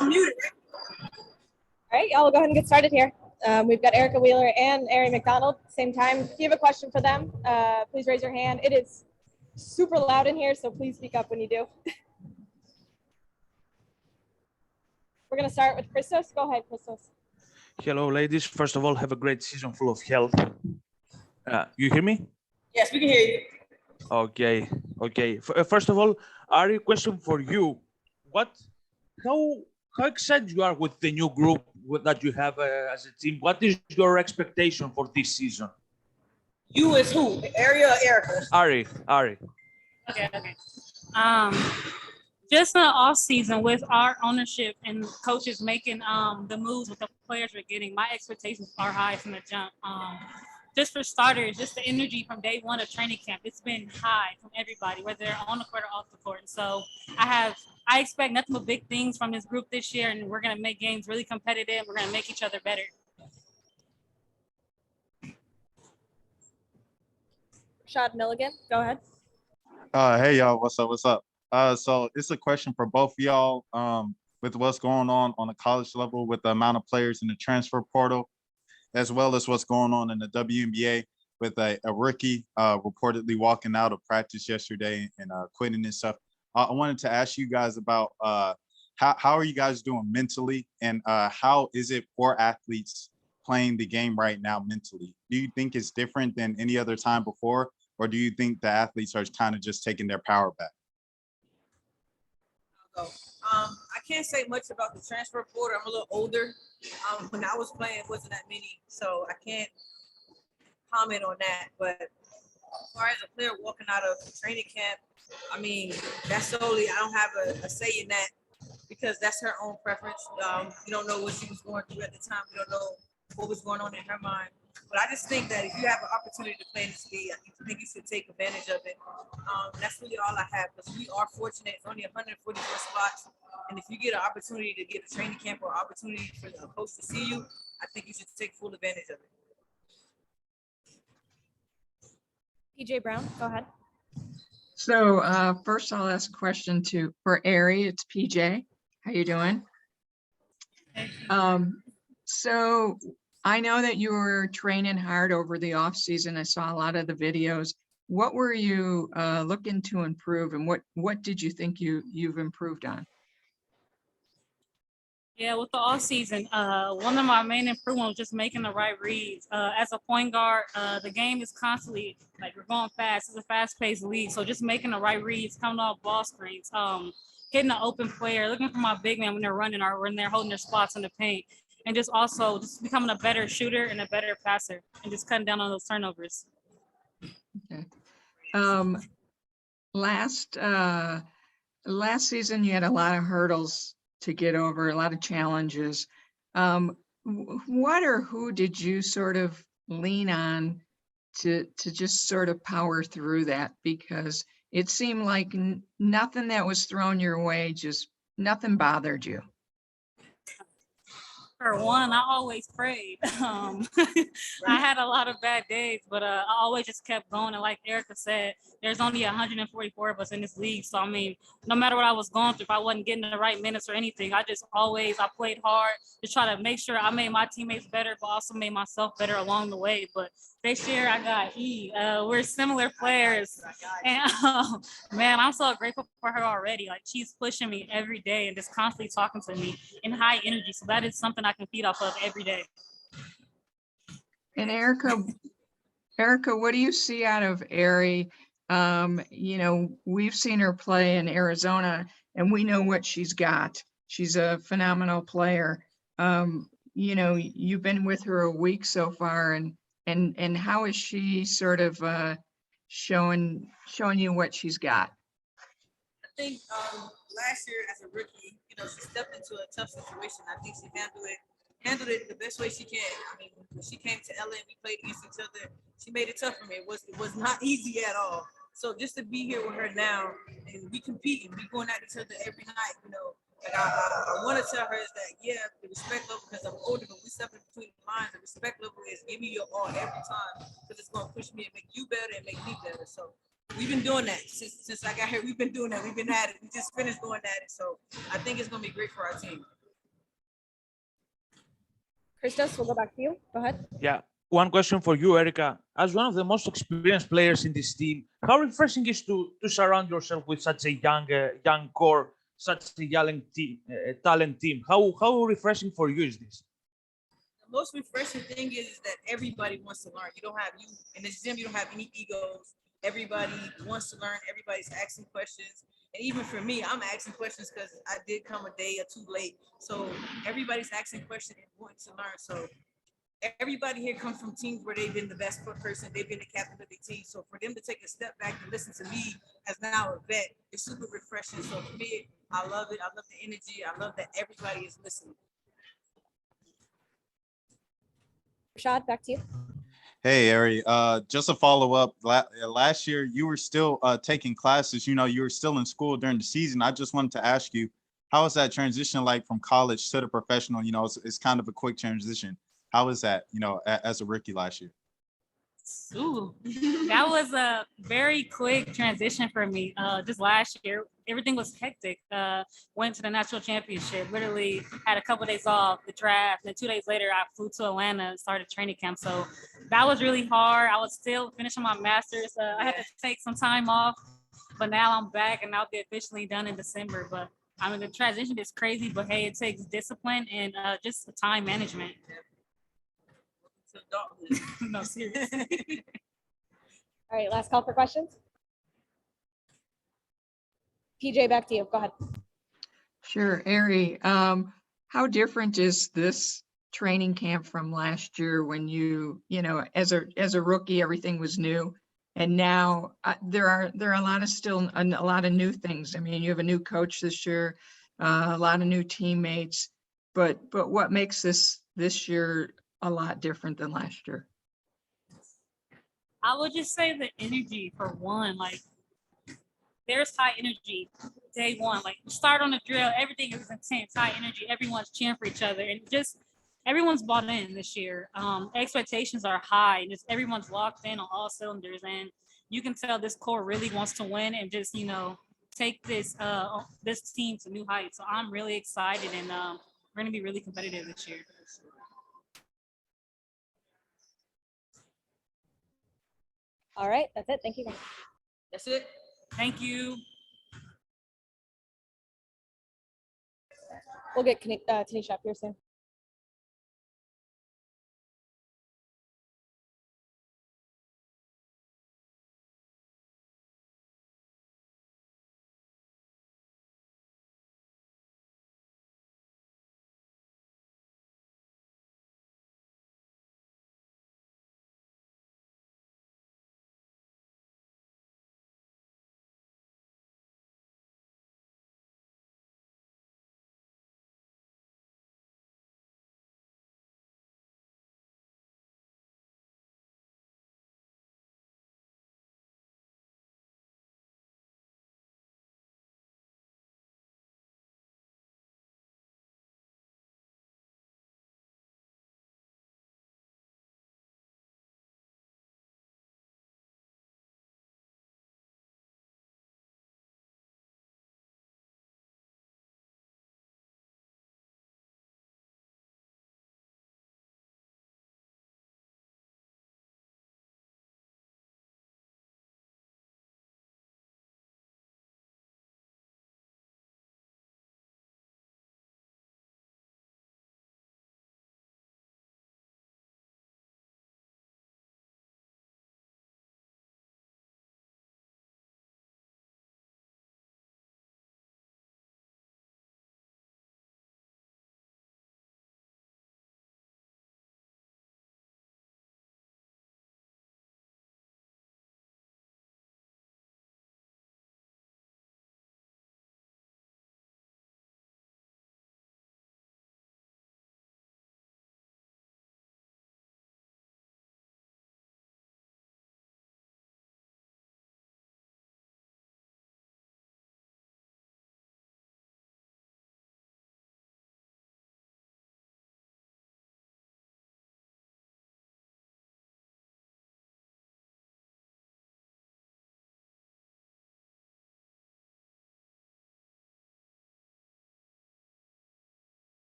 I'm muted. All right, y'all, we'll go ahead and get started here. We've got Erica Wheeler and Ari McDonald at the same time. If you have a question for them, please raise your hand. It is super loud in here, so please speak up when you do. We're going to start with Christos. Go ahead, Christos. Hello, ladies. First of all, have a great season full of health. You hear me? Yes, we can hear you. Okay. First of all, Ari, question for you. How excited you are with the new group that you have as a team? What is your expectation for this season? You is who? Ari or Erica? Ari. Okay. Just in the off season with our ownership and coaches making the moves with the players we're getting, my expectations are high from the jump. Just for starters, just the energy from day one of training camp, it's been high from everybody, whether they're on the court or off the court. And so I expect nothing but big things from this group this year, and we're going to make games really competitive. We're going to make each other better. Rashad Milligan, go ahead. Hey y'all, what's up? So it's a question for both of y'all. With what's going on the college level with the amount of players in the transfer portal, as well as what's going on in the WNBA with a rookie reportedly walking out of practice yesterday and quitting and stuff. I wanted to ask you guys about how are you guys doing mentally, and how is it for athletes playing the game right now mentally? Do you think it's different than any other time before, or do you think the athletes are kind of just taking their power back? I can't say much about the transfer portal. I'm a little older. When I was playing, it wasn't that many, so I can't comment on that. But as far as a player walking out of training camp, I mean, that's solely, I don't have a say in that because that's her own preference. You don't know what she was going through at the time. You don't know what was going on in her mind. But I just think that if you have an opportunity to play in this league, I think you should take advantage of it. That's really all I have, because we are fortunate. It's only 144 spots. And if you get an opportunity to get a training camp or opportunity for the coach to see you, I think you should take full advantage of it. PJ Brown, go ahead. So first I'll ask a question for Ari. It's PJ. How you doing? So I know that you were training hard over the off season. I saw a lot of the videos. What were you looking to improve, and what did you think you've improved on? Yeah, with the off season, one of my main improvements was just making the right reads. As a point guard, the game is constantly we're going fast. It's a fast-paced league, so just making the right reads, coming off ball screens, hitting an open player, looking for my big man when they're running or when they're holding their spots in the paint, and just becoming a better shooter and a better passer, and just cutting down on those turnovers. Okay. Last season you had a lot of hurdles to get over, a lot of challenges. What or who did you sort of lean on to just sort of power through that? Because it seemed like nothing that was thrown your way, just nothing bothered you. For one, I always prayed. I had a lot of bad days, but I always just kept going. And like Erica said, there's only 144 of us in this league. So, I mean, no matter what I was going through, if I wasn't getting the right minutes or anything, I played hard to try to make sure I made my teammates better, but also made myself better along the way. But this year I got E. We're similar players. And man, I'm so grateful for her already. Like, she's pushing me every day and just constantly talking to me in high energy. So that is something I can feed off of every day. And Erica, what do you see out of Ari? We've seen her play in Arizona and we know what she's got. She's a phenomenal player. You've been with her a week so far, and how is she sort of showing you what she's got? I think last year as a rookie, she stepped into a tough situation. I think she handled it the best way she can. I mean, when she came to LA and we played against each other, she made it tough for me. It was not easy at all. So just to be here with her now, and we competing, we going at each other every night, like I want to tell her is that, yeah, the respect level, because I'm older, but we step in between the lines. The respect level is give me your all every time, because it's going to push me and make you better and make me better. So we've been doing that since I got here. We've been doing that. We've been at it. We just finished going at it. So I think it's going to be great for our team. Christos, we'll go back to you. Go ahead. Yeah. One question for you, Erica. As one of the most experienced players in this team, how refreshing is to surround yourself with such a young core, such a young team, talent team? How refreshing for you is this? The most refreshing thing is that everybody wants to learn. You don't have you in this gym. You don't have any egos. Everybody wants to learn. Everybody's asking questions, and even for me, I'm asking questions because I did come a day or two late. So everybody's asking questions and wanting to learn. So everybody here comes from teams where they've been the best person, they've been the captain of the team. So for them to take a step back and listen to me as now a vet, it's super refreshing. So for me, I love it. I love the energy. I love that everybody is listening. Rashad, back to you. Hey, Ari, just a follow up. Last year, you were still taking classes. You know, you were still in school during the season. I just wanted to ask you, how was that transition like from college to the professional? You know, it's kind of a quick transition. How was that, you know, as a rookie last year? Ooh, that was a very quick transition for me. Just last year, everything was hectic. Went to the national championship, literally had a couple of days off, the draft, and 2 days later, I flew to Atlanta and started training camp. So that was really hard. I was still finishing my master's. I had to take some time off, but now I'm back and I'll be officially done in December. But I mean, the transition is crazy, but hey, it takes discipline and just time management. No, seriously. All right, last call for questions. PJ, back to you. Go ahead. Sure, Ari, how different is this training camp from last year when you know, as a rookie, everything was new, and now there are a lot of still a lot of new things. I mean, you have a new coach this year, a lot of new teammates, but what makes this year a lot different than last year? I would just say the energy for one, like there's high energy day one. Like you start on the drill, everything is intense, high energy, everyone's cheering for each other, and just everyone's bought in this year. Expectations are high, and just everyone's locked in on all cylinders, and you can tell this core really wants to win and just take this team to new heights. So I'm really excited, and we're gonna be really competitive this year. All right, that's it. Thank you. That's it. Thank you. We'll get Tanisha up here soon.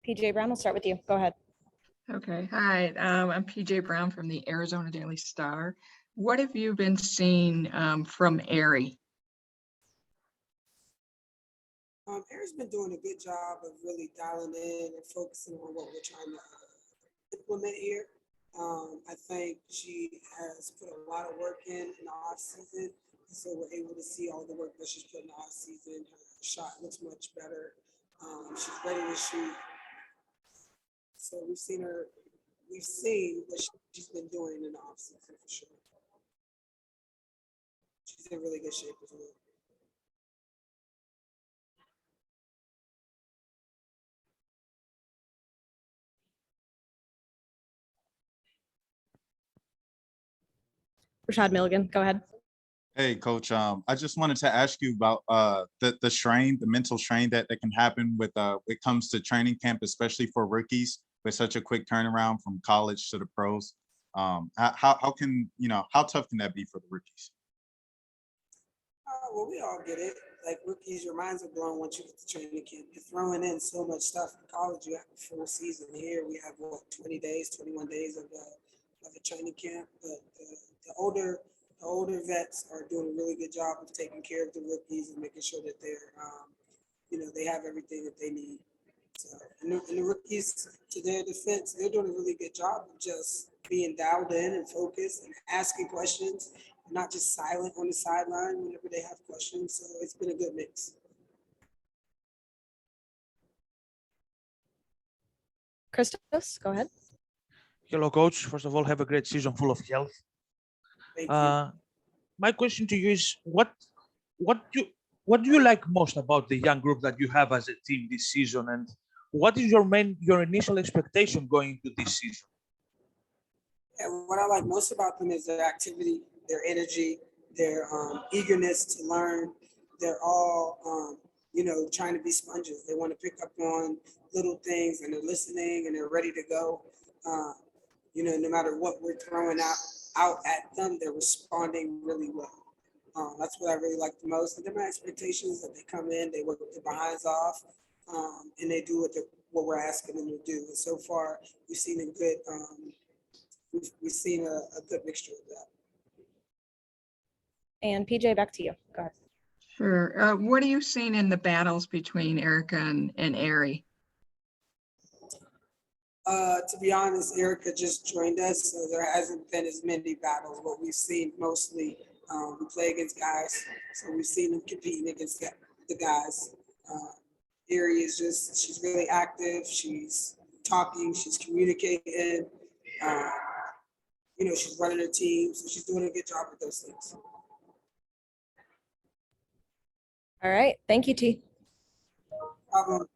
PJ Brown, we'll start with you. Go ahead. Okay, hi, I'm PJ Brown from the Arizona Daily Star. What have you been seeing from Aerie? Eric's been doing a good job of really dialing in and focusing on what we're trying to implement here. I think she has put a lot of work in the off season, so we're able to see all the work that she's put in the off season. Her shot looks much better. She's ready to shoot. So we've seen what she's been doing in the off season for sure. She's in really good shape as well. Rashad Milligan, go ahead. Hey, Coach. I just wanted to ask you about the strain, the mental strain that can happen with when it comes to training camp, especially for rookies with such a quick turnaround from college to the pros. How can how tough can that be for the rookies? Well, we all get it. Like rookies, your minds are blown once you get to training camp. You're throwing in so much stuff. In college, you have a full season. Here, we have 20 days, 21 days of a training camp. But the older vets are doing a really good job of taking care of the rookies and making sure that they're, they have everything that they need. So, and the rookies, to their defense, they're doing a really good job of just being dialed in and focused and asking questions, not just silent on the sideline whenever they have questions. So it's been a good mix. Christos, go ahead. Hello, Coach. First of all, have a great season full of health. Thank you. My question to you is, what do you like most about the young group that you have as a team this season, and what is your initial expectation going into this season? And what I like most about them is their activity, their energy, their eagerness to learn. They're all, trying to be sponges. They want to pick up on little things, and they're listening, and they're ready to go. No matter what we're throwing out at them, they're responding really well. That's what I really like the most. And then my expectations that they come in, they work their behinds off, and they do what we're asking them to do. And so far, we've seen a good. We've seen a good mixture of that. And PJ, back to you. Go ahead. Sure. What are you seeing in the battles between Erica and Aerie? To be honest, Erica just joined us, so there hasn't been as many battles. What we've seen mostly, we play against guys, so we've seen them competing against the guys. Aerie is she's really active. She's talking, she's communicating. She's running her team, so she's doing a good job with those things. All right. Thank you, T. Problem.